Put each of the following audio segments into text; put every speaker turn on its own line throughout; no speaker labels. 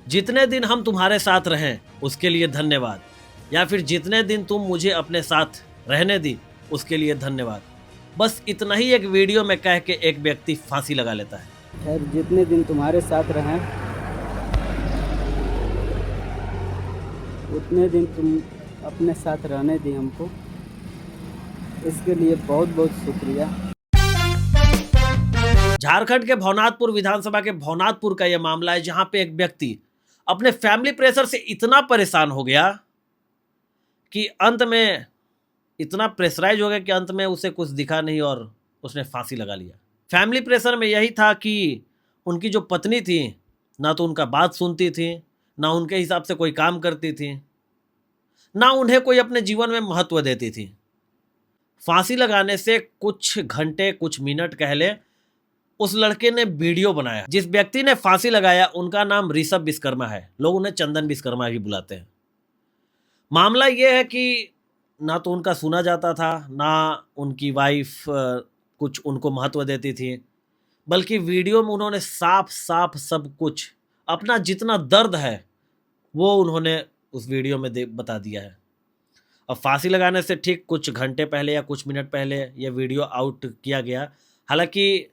जितने दिन हम तुम्हारे साथ रहें उसके लिए धन्यवाद, या फिर जितने दिन तुम मुझे अपने साथ रहने दी उसके लिए धन्यवाद। बस इतना ही एक वीडियो में कह के एक व्यक्ति फांसी लगा लेता है।
खैर, जितने दिन तुम्हारे साथ रहें उतने दिन तुम अपने साथ रहने दी हमको, इसके लिए बहुत बहुत शुक्रिया।
झारखंड के भवनाथपुर विधानसभा के भवनाथपुर का यह मामला है, जहां पे एक व्यक्ति अपने फैमिली प्रेशर से इतना परेशान हो गया कि अंत में इतना प्रेशराइज हो गया कि अंत में उसे कुछ दिखा नहीं और उसने फांसी लगा लिया। फैमिली प्रेशर में यही था कि उनकी जो पत्नी थी ना तो उनका बात सुनती थी, ना उनके हिसाब से कोई काम करती थी, ना उन्हें कोई अपने जीवन में महत्व देती थी। फांसी लगाने से कुछ घंटे कुछ मिनट पहले उस लड़के ने वीडियो बनाया। जिस व्यक्ति ने फांसी लगाया उनका नाम ऋषभ विश्वकर्मा है, लोग उन्हें चंदन विश्वकर्मा भी बुलाते हैं। मामला यह है कि ना तो उनका सुना जाता था, ना उनकी वाइफ कुछ उनको महत्व देती थी, बल्कि वीडियो में उन्होंने साफ साफ सब कुछ अपना जितना दर्द है वो उन्होंने उस वीडियो में बता दिया है। अब फांसी लगाने से ठीक कुछ घंटे पहले या कुछ मिनट पहले ये वीडियो आउट किया गया। हालांकि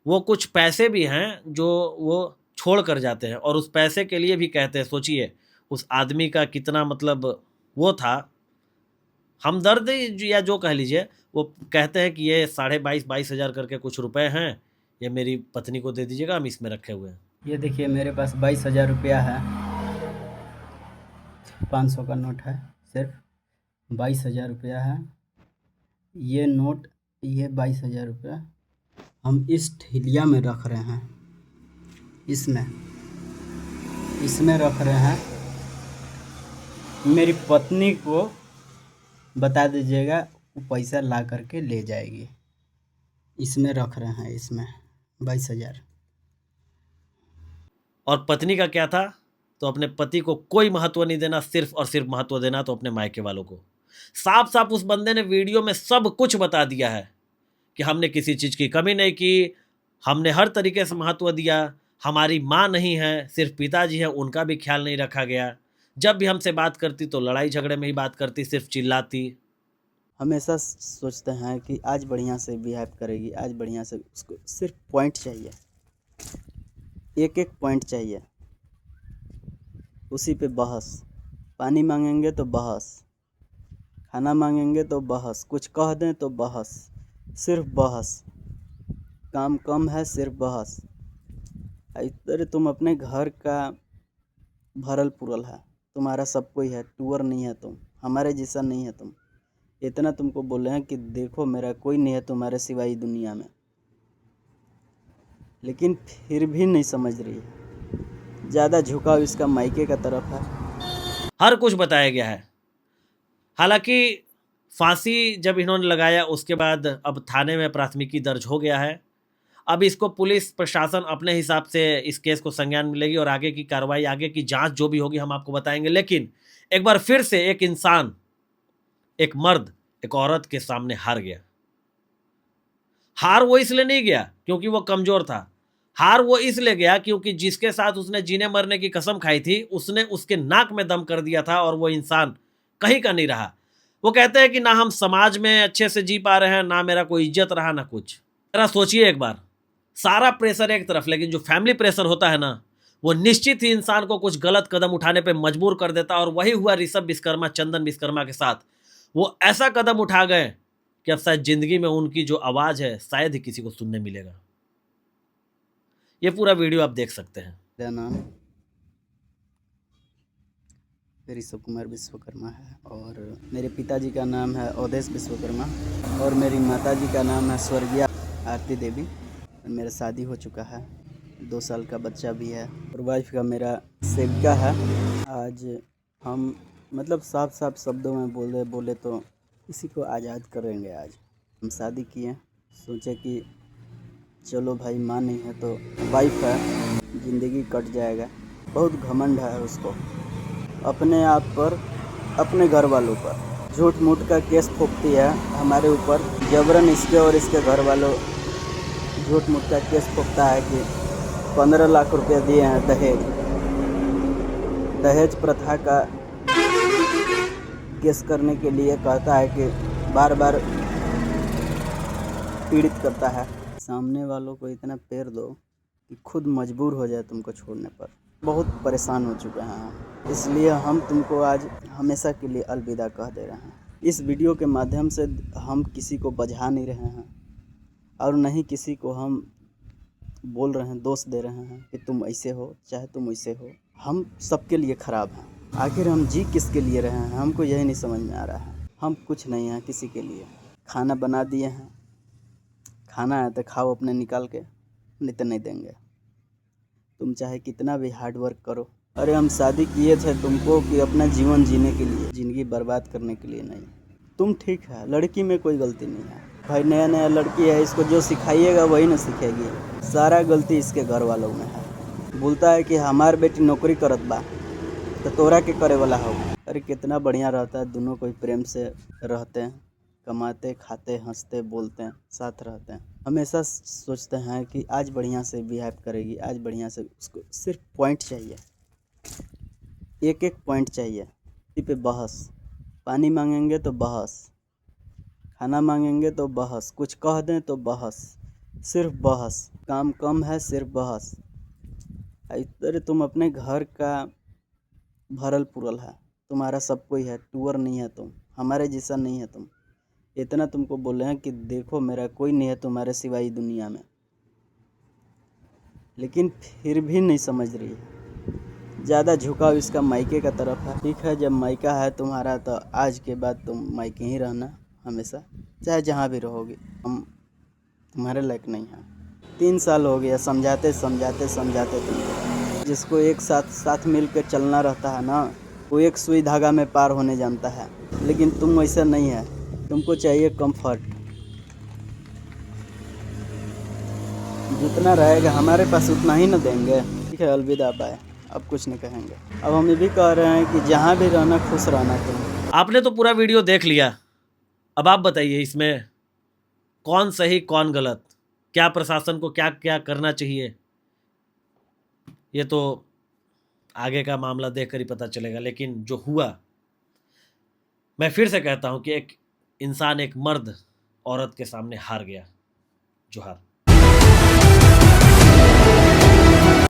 वो कुछ पैसे भी हैं जो वो छोड़ कर जाते हैं और उस पैसे के लिए भी कहते हैं। सोचिए उस आदमी का कितना मतलब वो था हमदर्द या जो कह लीजिए। वो कहते हैं कि ये 22,500 करके कुछ रुपए हैं, ये मेरी पत्नी को दे दीजिएगा, हम इसमें रखे हुए हैं।
ये देखिए, मेरे पास 22,000 रुपया है, 500 का नोट है, सिर्फ 22,000 रुपया है। ये नोट, ये 22,000 रुपया हम इस ठिलिया में रख रहे हैं, इसमें रख रहे हैं। मेरी पत्नी को बता दीजिएगा, वो पैसा ला करके ले जाएगी। इसमें रख रहे हैं, इसमें 22,000।
और पत्नी का क्या था? तो अपने पति को कोई महत्व नहीं देना, सिर्फ और सिर्फ महत्व देना तो अपने मायके वालों को। साफ साफ उस बंदे ने वीडियो में सब कुछ बता दिया है कि हमने किसी चीज़ की कमी नहीं की, हमने हर तरीके से महत्व दिया, हमारी माँ नहीं है, सिर्फ पिताजी हैं, उनका भी ख्याल नहीं रखा गया। जब भी हमसे बात करती तो लड़ाई झगड़े में ही बात करती, सिर्फ चिल्लाती।
हमेशा सोचते हैं कि आज बढ़िया से बिहेव करेगी, आज बढ़िया से, उसको सिर्फ पॉइंट चाहिए, एक एक पॉइंट चाहिए, उसी पे बहस। पानी मांगेंगे तो बहस, खाना मांगेंगे तो बहस, कुछ कह दें तो बहस, सिर्फ बहस। काम कम है, सिर्फ बहस। अरे तुम अपने घर का भरल पुरल है, तुम्हारा सब कोई है, टूअर नहीं है तुम, हमारे जैसा नहीं है तुम। इतना तुमको बोले हैं कि देखो मेरा कोई नहीं है तुम्हारे सिवाय दुनिया में, लेकिन फिर भी नहीं समझ रही है। ज़्यादा झुकाव इसका मायके का तरफ है।
हर कुछ बताया गया है। हालांकि फांसी जब इन्होंने लगाया उसके बाद अब थाने में प्राथमिकी दर्ज हो गया है। अब इसको पुलिस प्रशासन अपने हिसाब से इस केस को संज्ञान में लेगी और आगे की कार्रवाई, आगे की जांच जो भी होगी हम आपको बताएंगे। लेकिन एक बार फिर से एक इंसान, एक मर्द एक औरत के सामने हार गया। हार वो इसलिए नहीं गया क्योंकि वो कमजोर था, हार वो इसलिए गया क्योंकि जिसके साथ उसने जीने मरने की कसम खाई थी उसने उसके नाक में दम कर दिया था और वो इंसान कहीं का नहीं रहा। वो कहते हैं कि ना हम समाज में अच्छे से जी पा रहे हैं, ना मेरा कोई इज्जत रहा, ना कुछ। जरा सोचिए एक बार, सारा प्रेशर एक तरफ, लेकिन जो फैमिली प्रेशर होता है ना, वो निश्चित ही इंसान को कुछ गलत कदम उठाने पे मजबूर कर देता। और वही हुआ ऋषभ विश्वकर्मा, चंदन विश्वकर्मा के साथ। वो ऐसा कदम उठा गए कि अब शायद जिंदगी में उनकी जो आवाज है शायद ही किसी को सुनने मिलेगा। ये पूरा वीडियो आप देख सकते हैं।
मेरा नाम ऋषभ कुमार विश्वकर्मा है और मेरे पिताजी का नाम है अवधेश विश्वकर्मा और मेरी माताजी का नाम है स्वर्गीय आरती देवी। मेरा शादी हो चुका है, 2 साल का बच्चा भी है और वाइफ का मेरा सेविका है। आज हम मतलब साफ साफ शब्दों में बोले तो इसी को आज़ाद करेंगे। आज हम शादी किए, सोचे कि चलो भाई माँ नहीं है तो वाइफ है, ज़िंदगी कट जाएगा। बहुत घमंड है उसको अपने आप पर, अपने घर वालों पर। झूठ मूठ का केस ठोकती है हमारे ऊपर, जबरन इसके और इसके घर वालों झूठ मूठ का केस ठोकता है कि 15 लाख रुपया दिए हैं दहेज। दहेज प्रथा का केस करने के लिए कहता है कि बार बार पीड़ित करता है। सामने वालों को इतना पैर दो कि खुद मजबूर हो जाए तुमको छोड़ने पर। बहुत परेशान हो चुके हैं हम, इसलिए हम तुमको आज हमेशा के लिए अलविदा कह दे रहे हैं। इस वीडियो के माध्यम से हम किसी को बझा नहीं रहे हैं और नहीं किसी को हम बोल रहे हैं, दोष दे रहे हैं कि तुम ऐसे हो चाहे तुम वैसे हो। हम सबके लिए ख़राब हैं। आखिर हम जी किसके लिए रहे हैं, हमको यही नहीं समझ में आ रहा है। हम कुछ नहीं हैं किसी के लिए। खाना बना दिए हैं, खाना है तो खाओ अपने निकाल के, नहीं तो नहीं देंगे। तुम चाहे कितना भी हार्ड वर्क करो। अरे हम शादी किए थे तुमको कि अपना जीवन जीने के लिए, ज़िंदगी बर्बाद करने के लिए नहीं। तुम ठीक है, लड़की में कोई गलती नहीं है भाई। नया नया लड़की है, इसको जो सिखाइएगा वही ना सीखेगी। सारा गलती इसके घर वालों में है। बोलता है कि हमार बेटी नौकरी करत बा तो तोरा के करे वाला हो। अरे कितना बढ़िया रहता है, दोनों कोई प्रेम से रहते हैं, कमाते खाते हंसते बोलते हैं, साथ रहते हैं। हमेशा सोचते हैं कि आज बढ़िया से बिहेव करेगी, आज बढ़िया से। उसको सिर्फ पॉइंट चाहिए, एक एक पॉइंट चाहिए। इसी पे बहस, पानी मांगेंगे तो बहस, खाना मांगेंगे तो बहस, कुछ कह दें तो बहस, सिर्फ बहस। काम कम है, सिर्फ बहस। अरे तुम अपने घर का भरल पुरल है, तुम्हारा सब कोई है, टूअर नहीं है तुम, हमारे जैसा नहीं है तुम। इतना तुमको बोले हैं कि देखो मेरा कोई नहीं है तुम्हारे सिवाय दुनिया में, लेकिन फिर भी नहीं समझ रही है। ज़्यादा झुकाव इसका मायके का तरफ है। ठीक है, जब मायका है तुम्हारा तो आज के बाद तुम मायके ही रहना हमेशा, चाहे जहाँ भी रहोगे। हम तुम्हारे लायक नहीं हैं। 3 साल हो गया समझाते समझाते समझाते तुमको। जिसको एक साथ मिल कर चलना रहता है ना, वो एक सुई धागा में पार होने जानता है, लेकिन तुम वैसा नहीं है। तुमको चाहिए कंफर्ट। जितना रहेगा हमारे पास उतना ही न देंगे। ठीक है, अलविदा, बाय। अब कुछ नहीं कहेंगे। अब हम ये भी कह रहे हैं कि जहाँ भी रहना खुश रहना तुम।
आपने तो पूरा वीडियो देख लिया, अब आप बताइए इसमें कौन सही कौन गलत, क्या प्रशासन को क्या क्या करना चाहिए। ये तो आगे का मामला देखकर ही पता चलेगा, लेकिन जो हुआ, मैं फिर से कहता हूं कि एक इंसान, एक मर्द औरत के सामने हार गया। जोहार।